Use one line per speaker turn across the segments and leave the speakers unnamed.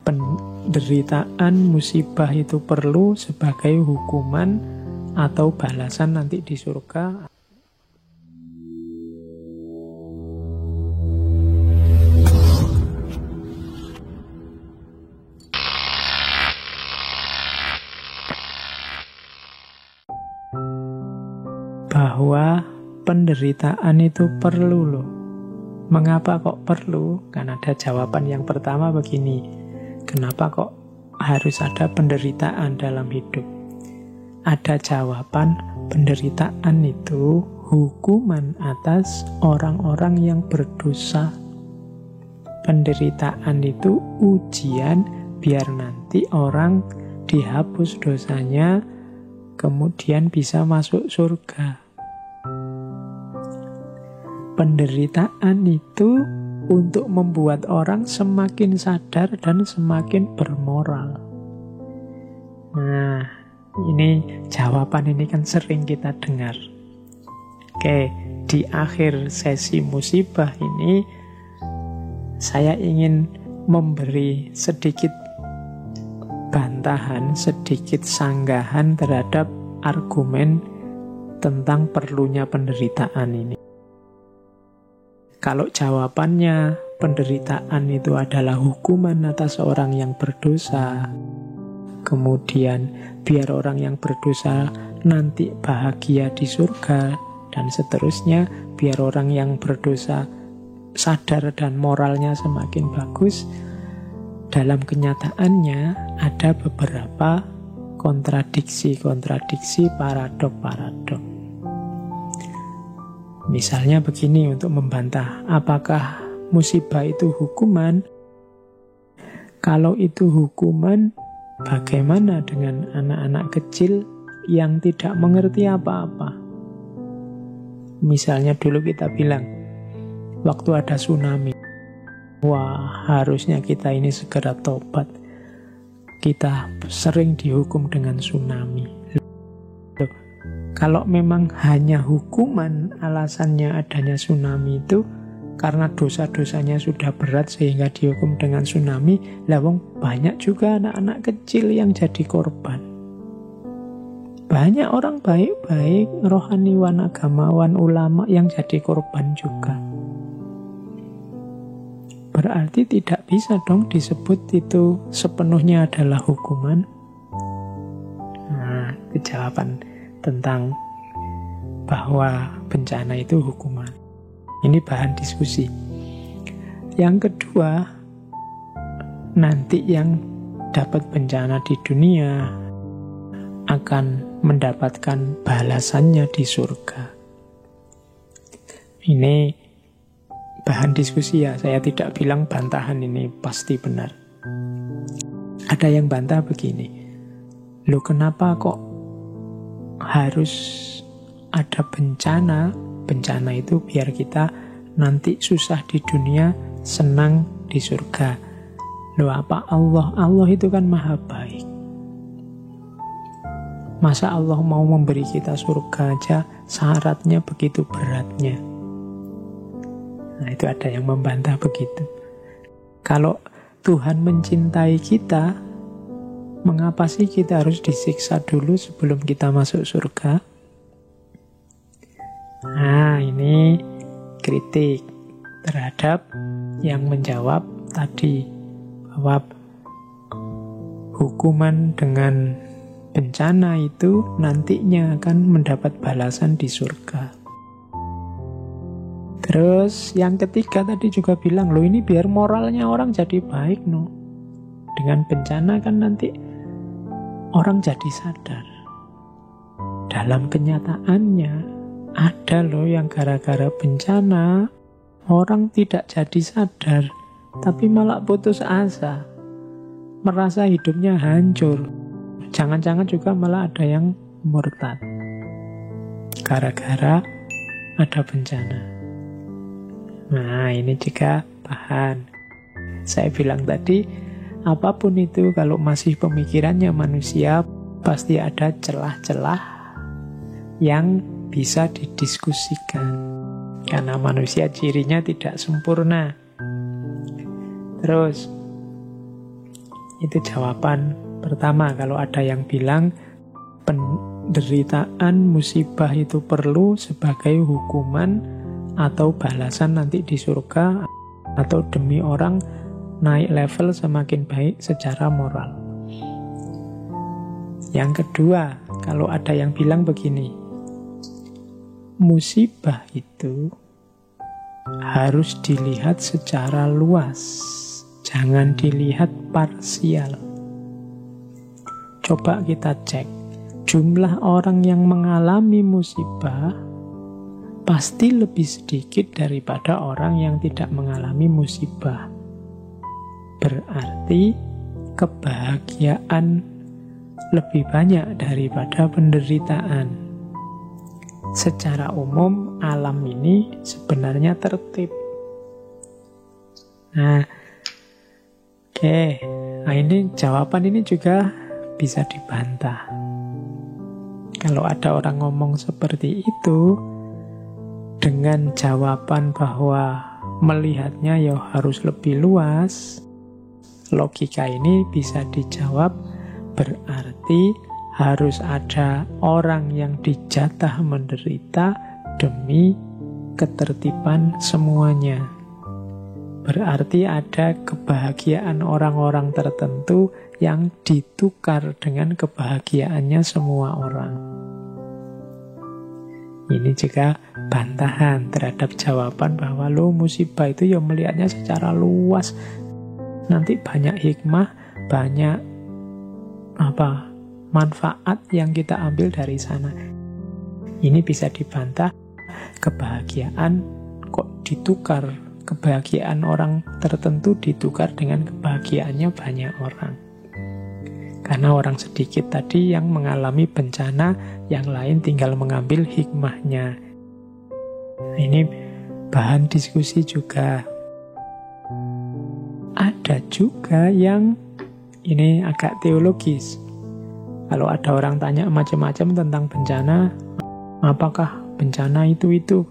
penderitaan, musibah itu perlu sebagai hukuman atau balasan nanti di surga. Bahwa penderitaan itu perlu loh. Mengapa kok perlu? Kan ada jawaban yang pertama begini. Kenapa kok harus ada penderitaan dalam hidup? Ada jawaban, penderitaan itu hukuman atas orang-orang yang berdosa. Penderitaan itu ujian biar nanti orang dihapus dosanya, kemudian bisa masuk surga. Penderitaan itu untuk membuat orang semakin sadar dan semakin bermoral. Nah, ini jawaban ini kan sering kita dengar. Oke, di akhir sesi musibah ini saya ingin memberi sedikit bantahan, sedikit sanggahan terhadap argumen tentang perlunya penderitaan ini. Kalau jawabannya penderitaan itu adalah hukuman atas orang yang berdosa, kemudian biar orang yang berdosa nanti bahagia di surga, dan seterusnya, biar orang yang berdosa sadar dan moralnya semakin bagus, dalam kenyataannya ada beberapa kontradiksi, paradok. Misalnya begini untuk membantah, apakah musibah itu hukuman? Kalau itu hukuman, bagaimana dengan anak-anak kecil yang tidak mengerti apa-apa? Misalnya dulu kita bilang, waktu ada tsunami, wah harusnya kita ini segera tobat. Kita sering dihukum dengan tsunami. Kalau memang hanya hukuman alasannya adanya tsunami itu karena dosa-dosanya sudah berat sehingga dihukum dengan tsunami, lawang banyak juga anak-anak kecil yang jadi korban. Banyak orang baik-baik, rohaniwan, agamawan, ulama yang jadi korban juga. Berarti tidak bisa dong disebut itu sepenuhnya adalah hukuman. Nah, itu jawaban tentang bahwa bencana itu hukuman. Ini bahan diskusi. Yang kedua, nanti yang dapat bencana di dunia akan mendapatkan balasannya di surga. Ini bahan diskusi ya, saya tidak bilang bantahan ini pasti benar. Ada yang bantah begini, loh kenapa kok harus ada bencana? Bencana itu biar kita nanti susah di dunia, senang di surga. Loh apa Allah itu kan maha baik. Masa Allah mau memberi kita surga aja syaratnya begitu beratnya? Nah itu ada yang membantah begitu. Kalau Tuhan mencintai kita, mengapa sih kita harus disiksa dulu sebelum kita masuk surga? Nah, ini kritik terhadap yang menjawab tadi bahwa hukuman dengan bencana itu nantinya akan mendapat balasan di surga. Terus yang ketiga tadi juga bilang, loh ini biar moralnya orang jadi baik no. Dengan bencana kan nanti orang jadi sadar. Dalam kenyataannya ada loh yang gara-gara bencana orang tidak jadi sadar, tapi malah putus asa, merasa hidupnya hancur. Jangan-jangan juga malah ada yang murtad gara-gara ada bencana. Nah ini juga bahan. Saya bilang tadi, apapun itu kalau masih pemikirannya manusia, pasti ada celah-celah yang bisa didiskusikan. Karena manusia cirinya tidak sempurna. Terus, Itu jawaban pertama kalau ada yang bilang penderitaan, musibah itu perlu sebagai hukuman atau balasan nanti di surga, atau demi orang naik level semakin baik secara moral. Yang kedua, kalau ada yang bilang begini, musibah itu harus dilihat secara luas, jangan dilihat parsial. Coba kita cek, jumlah orang yang mengalami musibah pasti lebih sedikit daripada orang yang tidak mengalami musibah. Berarti kebahagiaan lebih banyak daripada penderitaan. Secara umum alam ini sebenarnya tertib. Nah, ini jawaban ini juga bisa dibantah. Kalau ada orang ngomong seperti itu dengan jawaban bahwa melihatnya ya harus lebih luas, logika ini bisa dijawab berarti harus ada orang yang dijatah menderita demi ketertiban semuanya. Berarti ada kebahagiaan orang-orang tertentu yang ditukar dengan kebahagiaannya semua orang. Ini juga bantahan terhadap jawaban bahwa musibah itu ya melihatnya secara luas. Nanti banyak hikmah, banyak manfaat yang kita ambil dari sana. Ini bisa dibantah, kebahagiaan kok ditukar, kebahagiaan orang tertentu ditukar dengan kebahagiaannya banyak orang. Karena orang sedikit tadi yang mengalami bencana, yang lain tinggal mengambil hikmahnya. Ini bahan diskusi juga. Ada juga yang ini agak teologis. Kalau ada orang tanya macam-macam tentang bencana, apakah bencana itu?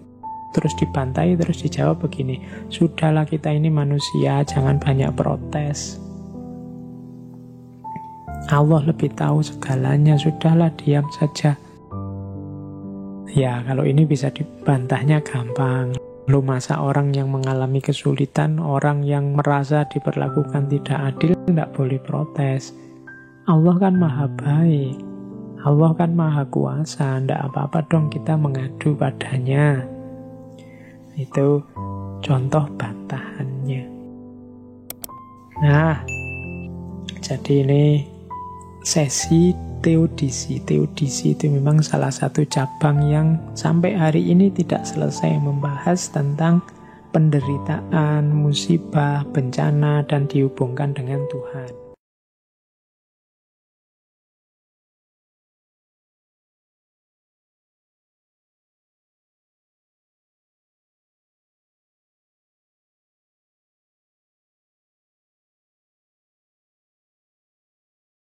Terus dibantai, terus dijawab begini, sudahlah kita ini manusia, jangan banyak protes. Allah lebih tahu segalanya, sudahlah diam saja. Ya, kalau ini bisa dibantahnya gampang. Lu masa orang yang mengalami kesulitan, orang yang merasa diperlakukan tidak adil, tidak boleh protes. Allah kan maha baik, Allah kan maha kuasa, tidak apa-apa dong kita mengadu padanya. Itu contoh bantahannya. Nah, jadi ini sesi teodisi. Teodisi itu memang salah satu cabang yang sampai hari ini tidak selesai membahas tentang penderitaan, musibah, bencana, dan dihubungkan dengan Tuhan.